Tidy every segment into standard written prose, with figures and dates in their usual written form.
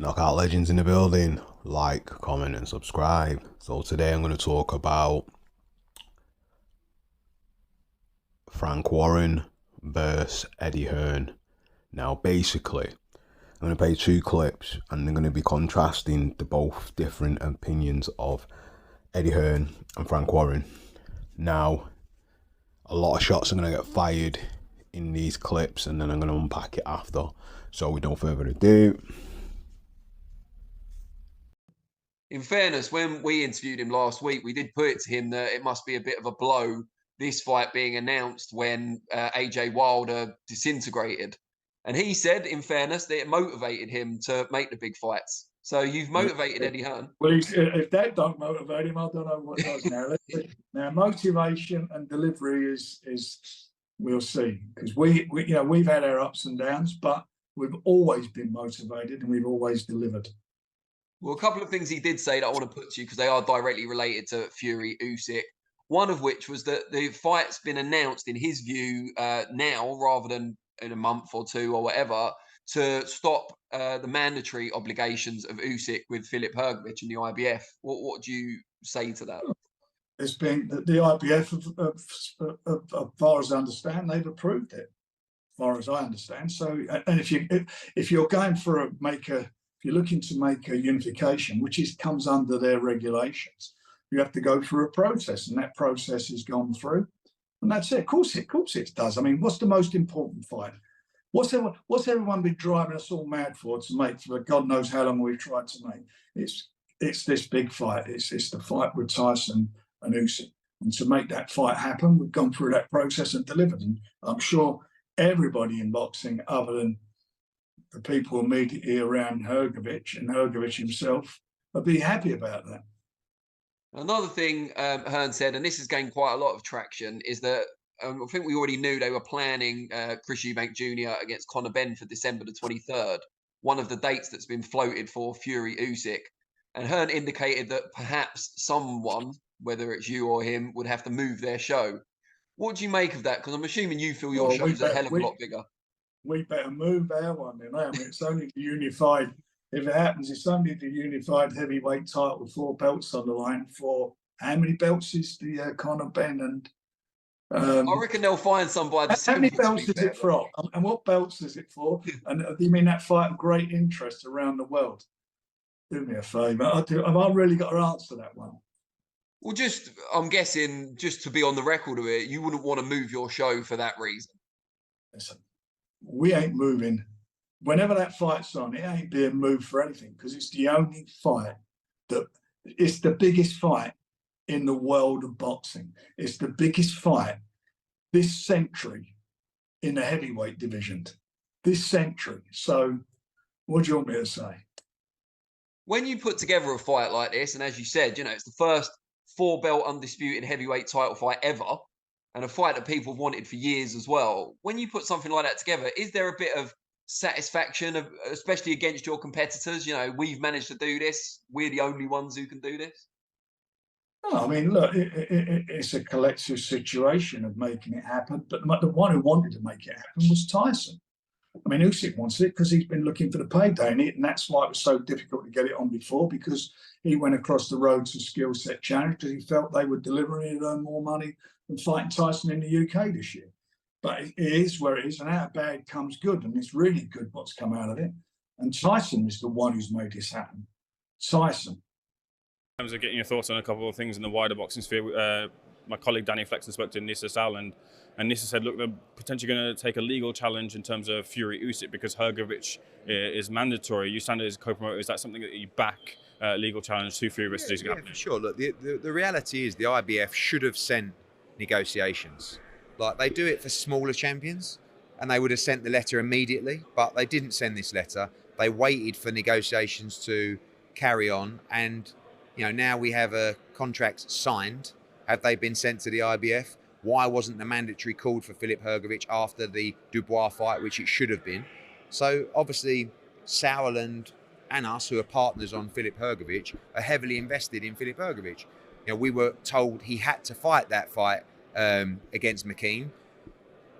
Knockout legends in the building. Like, comment, and subscribe. So today I'm going to talk about Frank Warren versus Eddie Hearn. Now, basically, I'm going to play two clips, and they're going to be contrasting the both different opinions of Eddie Hearn and Frank Warren. Now, a lot of shots are going to get fired in these clips, and then I'm going to unpack it after. So, without further ado. In fairness, when we interviewed him last week, we did put it to him that it must be a bit of a blow, this fight being announced when AJ Wilder disintegrated. And he said, in fairness, that it motivated him to make the big fights. So you've motivated Eddie Hearn. Well, if that don't motivate him, I don't know what does now. Now, motivation and delivery is we'll see, because we've had our ups and downs, but we've always been motivated and we've always delivered. Well, a couple of things he did say that I want to put to you because they are directly related to Fury Usyk. One of which was that the fight's been announced, in his view, now rather than in a month or two or whatever, to stop the mandatory obligations of Usyk with Filip Hergovic and the IBF. What do you say to that? It's been the IBF, as far as I understand, they've approved it, as far as I understand. So, and if you're going for if you're looking to make a unification, which comes under their regulations, you have to go through a process, and that process has gone through, and that's it. Of course it does. I mean, what's the most important fight? What's everyone been driving us all mad for make for God knows how long we've tried to make? It's this big fight. It's the fight with Tyson and Usyk, and to make that fight happen, we've gone through that process and delivered. And I'm sure everybody in boxing, other than the people immediately around Hergovic and Hergovic himself, will be happy about that. Another thing Hearn said, and this has gained quite a lot of traction, is that I think we already knew they were planning Chris Eubank Jr. against Conor Benn for December the 23rd, one of the dates that's been floated for Fury Usyk. And Hearn indicated that perhaps someone, whether it's you or him, would have to move their show. What do you make of that? Because I'm assuming you feel your show's a hell of a lot bigger. We better move our one then. I mean, it's only the unified. If it happens, it's only the unified heavyweight title, 4 belts on the line. For how many belts is the Conor Benn and? I reckon they'll find somebody. How many belts is it for? And what belts is it for? And do you mean that fight of great interest around the world? Do me a favour. I've really got to answer that one. Well, I'm guessing, just to be on the record of it, you wouldn't want to move your show for that reason. Listen, we ain't moving. Whenever that fight's on, it ain't being moved for anything, because it's the only fight it's the biggest fight in the world of boxing. It's the biggest fight this century in the heavyweight division. This century. So what do you want me to say? When you put together a fight like this, and as you said, it's the first 4-belt undisputed heavyweight title fight ever, and a fight that people have wanted for years as well. When you put something like that together, is there a bit of satisfaction, especially against your competitors? We've managed to do this. We're the only ones who can do this. No, I mean, look, it's a collective situation of making it happen. But the one who wanted to make it happen was Tyson. I mean, Usyk wants it because he's been looking for the payday, and that's why it was so difficult to get it on before, because he went across the road to skill set challenge because he felt they would deliver and he'd earn more money than fighting Tyson in the UK this year. But it is where it is, and out of bad comes good, and it's really good what's come out of it. And Tyson is the one who's made this happen. Tyson. In terms of getting your thoughts on a couple of things in the wider boxing sphere, my colleague Danny Flexen spoke to Nissa Sal, and Nissa said, look, they're potentially going to take a legal challenge in terms of Fury Usyk because Hergovic is mandatory. You stand as a co-promoter, is that something that you back, legal challenge to Fury versus Usyk? Yeah, for sure. Look, the reality is the IBF should have sent negotiations. Like, they do it for smaller champions, and they would have sent the letter immediately, but they didn't send this letter. They waited for negotiations to carry on, and now we have a contract signed. Have they been sent to the IBF? Why wasn't the mandatory called for Filip Hergovic after the Dubois fight, which it should have been? So obviously, Sauerland and us, who are partners on Filip Hergovic, are heavily invested in Filip Hergovic. We were told he had to fight that fight against McKean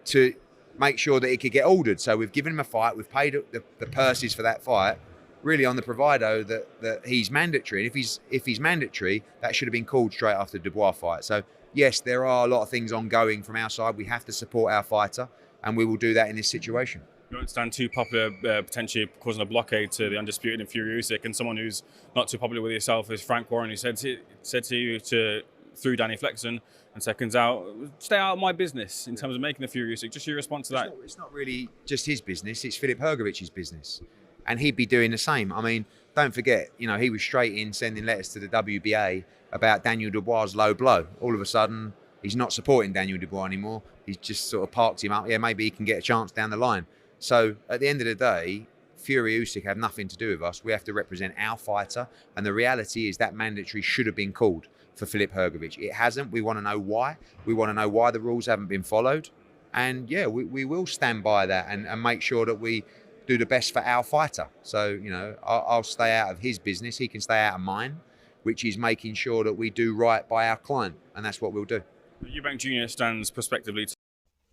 to make sure that he could get ordered. So we've given him a fight. We've paid the purses for that fight. really on the bravado that he's mandatory. And if he's mandatory, that should have been called straight after the Dubois fight. So yes, there are a lot of things ongoing from our side. We have to support our fighter, and we will do that in this situation. You don't stand too popular, potentially causing a blockade to the undisputed and Fury Usyk, and someone who's not too popular with yourself is Frank Warren, who said to you through Danny Flexen and seconds out, stay out of my business in terms of making the Fury Usyk. Just your response to that? It's not really just his business. It's Filip Hergovic's business, and he'd be doing the same. I mean, don't forget, he was straight in sending letters to the WBA about Daniel Dubois' low blow. All of a sudden, he's not supporting Daniel Dubois anymore. He's just sort of parked him up. Yeah, maybe he can get a chance down the line. So at the end of the day, Fury Usyk have nothing to do with us. We have to represent our fighter. And the reality is that mandatory should have been called for Filip Hergovic. It hasn't. We want to know why. We want to know why the rules haven't been followed. And yeah, we will stand by that and make sure that we do the best for our fighter. So, I'll stay out of his business. He can stay out of mine, which is making sure that we do right by our client. And that's what we'll do. Eubank Jr. stands prospectively.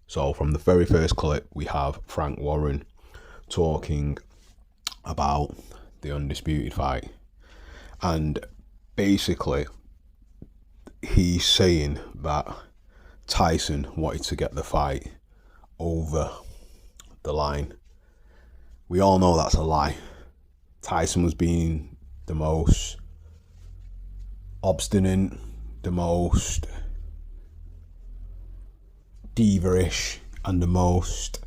So from the very first clip, we have Frank Warren talking about the undisputed fight. And basically, he's saying that Tyson wanted to get the fight over the line. We all know that's a lie. Tyson was being the most obstinate, the most diva-ish, and the most,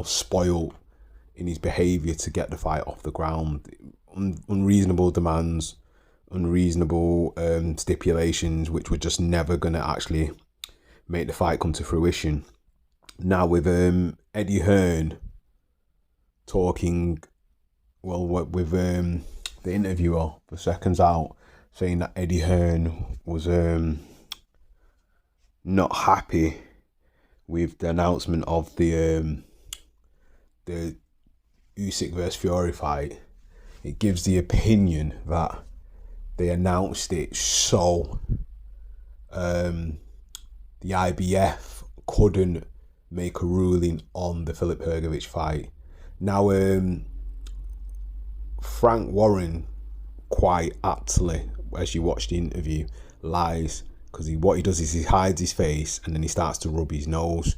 spoiled in his behaviour to get the fight off the ground. Unreasonable demands, unreasonable stipulations, which were just never going to actually make the fight come to fruition. Now with Eddie Hearn talking, with the interviewer for Seconds Out, saying that Eddie Hearn was not happy with the announcement of the Usyk versus Fury fight. It gives the opinion that they announced it so the IBF couldn't make a ruling on the Filip Hergovic fight. Now Frank Warren quite aptly, as you watch the interview, lies, because what he does is he hides his face and then he starts to rub his nose,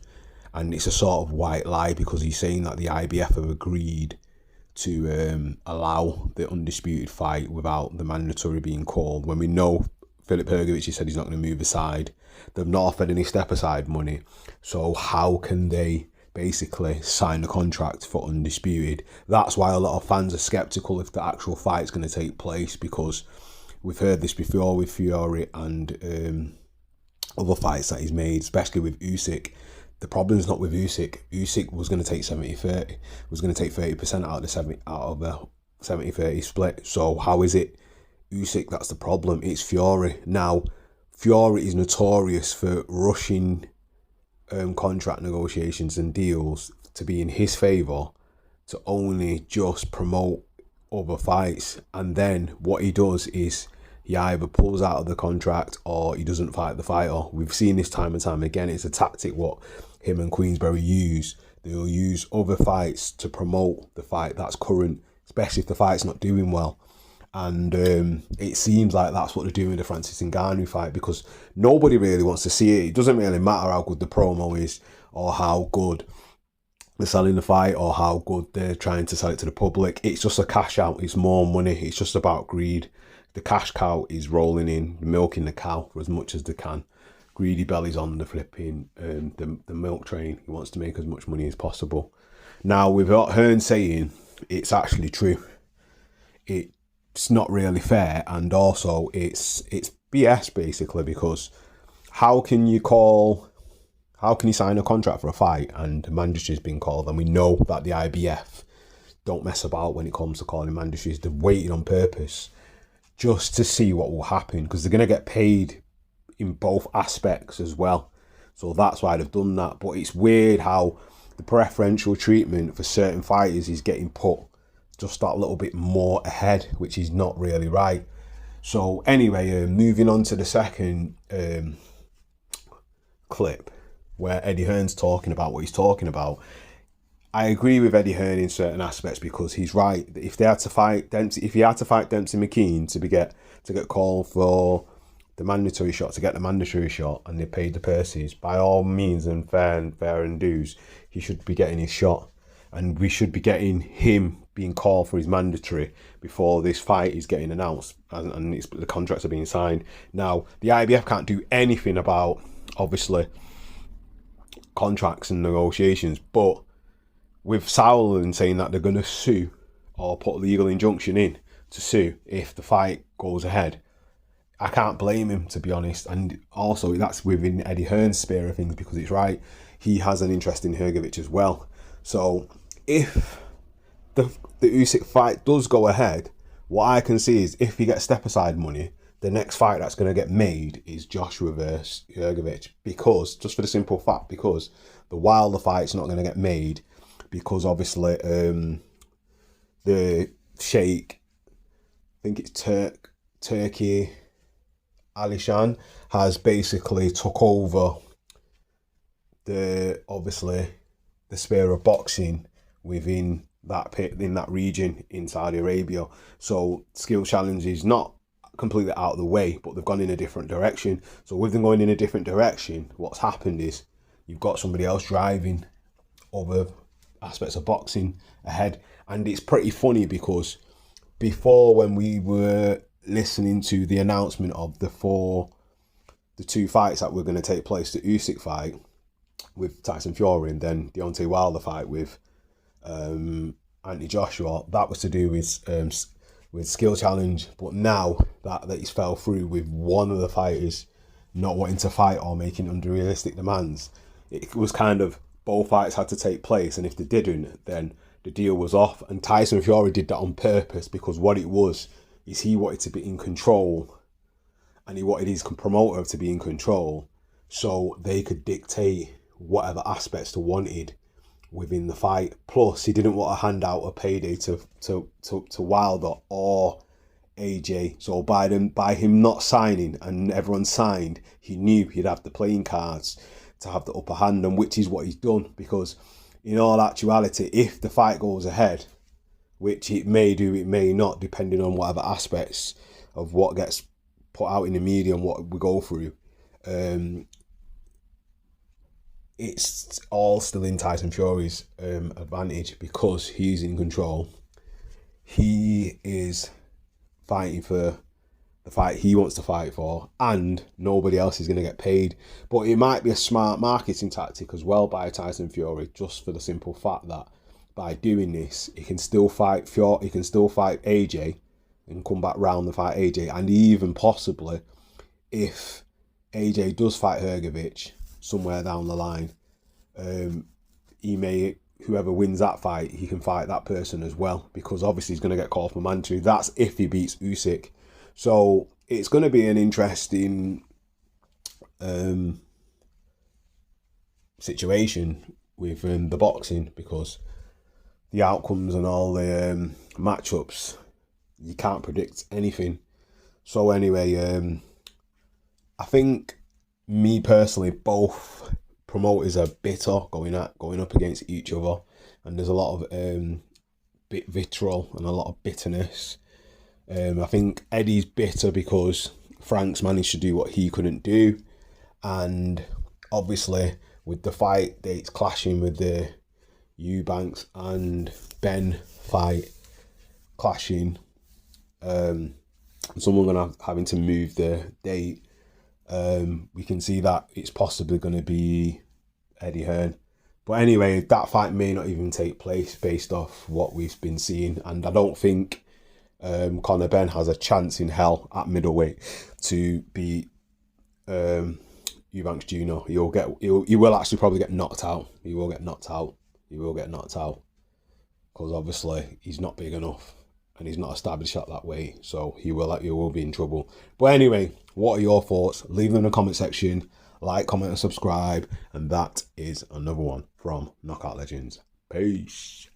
and it's a sort of white lie, because he's saying that the IBF have agreed to allow the undisputed fight without the mandatory being called, when we know Filip Hergovic has said he's not going to move aside. They've not offered any step aside money, so how can they basically sign a contract for undisputed? That's why a lot of fans are sceptical if the actual fight's going to take place, because we've heard this before with Fury and other fights that he's made, especially with Usyk. The problem's not with Usyk. Usyk was going to take 70-30, was going to take 30% out of the 70-30 split. So how is it Usyk that's the problem? It's Fury. Now, Fury is notorious for rushing contract negotiations and deals to be in his favour, to only just promote other fights, and then what he does is he either pulls out of the contract or he doesn't fight the fighter. We've seen this time and time again. It's a tactic what him and Queensberry use. They'll use other fights to promote the fight that's current, especially if the fight's not doing well. And it seems like that's what they're doing with the Francis Ngannou fight, because nobody really wants to see it. It doesn't really matter how good the promo is or how good they're selling the fight or how good they're trying to sell it to the public. It's just a cash out. It's more money. It's just about greed. The cash cow is rolling in, milking the cow for as much as they can. Greedy belly's on the flipping the milk train. He wants to make as much money as possible. Now, with Hearn saying it's actually true, it's not really fair, and also it's BS basically, because how can you sign a contract for a fight and mandatory's been called, and we know that the IBF don't mess about when it comes to calling mandatories. They've waited on purpose just to see what will happen, because they're going to get paid in both aspects as well. So that's why they've done that. But it's weird how the preferential treatment for certain fighters is getting put just that little bit more ahead, which is not really right. So anyway, moving on to the second clip, where Eddie Hearn's talking about what he's talking about. I agree with Eddie Hearn in certain aspects because he's right. If they had to fight Dempsey, if he had to fight Dempsey McKean to get called for the mandatory shot, to get the mandatory shot, and they paid the purses, by all means and fair and dues, he should be getting his shot, and we should be getting him being called for his mandatory before this fight is getting announced and the contracts are being signed. Now, the IBF can't do anything about, obviously, contracts and negotiations, but with Sauerland saying that they're going to sue or put a legal injunction in to sue if the fight goes ahead, I can't blame him, to be honest. And also, that's within Eddie Hearn's sphere of things because it's right. He has an interest in Hergovic as well. So if the Usyk fight does go ahead, what I can see is if he gets step-aside money, the next fight that's going to get made is Joshua versus Hergovic, because, just for the simple fact, because the Wilder fight's not going to get made because obviously the Sheikh, I think it's Turkey Alishan, has basically took over the sphere of boxing within that region in Saudi Arabia. So skill challenge is not completely out of the way, but they've gone in a different direction. So with them going in a different direction, what's happened is you've got somebody else driving other aspects of boxing ahead. And it's pretty funny because before, when we were listening to the announcement of the two fights that were going to take place, the Usyk fight with Tyson Fury and then Deontay Wilder fight with Anthony Joshua, that was to do with skill challenge. But now that he's fell through with one of the fighters not wanting to fight or making unrealistic demands, it was kind of both fights had to take place, and if they didn't, then the deal was off. And Tyson Fury did that on purpose because what it was is he wanted to be in control, and he wanted his promoter to be in control so they could dictate whatever aspects they wanted within the fight. Plus, he didn't want to hand out a payday to Wilder or AJ. So by him not signing and everyone signed, he knew he'd have the playing cards to have the upper hand, and which is what he's done. Because in all actuality, if the fight goes ahead, which it may do, it may not, depending on whatever aspects of what gets put out in the media and what we go through, it's all still in Tyson Fury's advantage because he's in control. He is fighting for the fight he wants to fight for, and nobody else is going to get paid. But it might be a smart marketing tactic as well by Tyson Fury, just for the simple fact that by doing this, he can still fight Fury, he can still fight AJ and come back round and fight AJ, and even possibly, if AJ does fight Hergovic somewhere down the line, whoever wins that fight, he can fight that person as well, because obviously he's going to get called for mandatory. That's if he beats Usyk. So it's going to be an interesting situation with the boxing, because the outcomes and all the matchups, you can't predict anything. So anyway, I think, me personally, both promoters are bitter going up against each other, and there's a lot of vitriol and a lot of bitterness. I think Eddie's bitter because Frank's managed to do what he couldn't do, and obviously with the fight dates clashing with the Eubanks and Ben fight clashing, someone having to move the date, we can see that it's possibly going to be Eddie Hearn. But anyway, that fight may not even take place based off what we've been seeing, and I don't think Conor Benn has a chance in hell at middleweight to beat Eubanks Jr. He will actually probably get knocked out. He will get knocked out because obviously he's not big enough and he's not established at that weight, so he will be in trouble. But anyway, what are your thoughts? Leave them in the comment section. Like, comment and subscribe, and that is another one from Knockout Legends. Peace.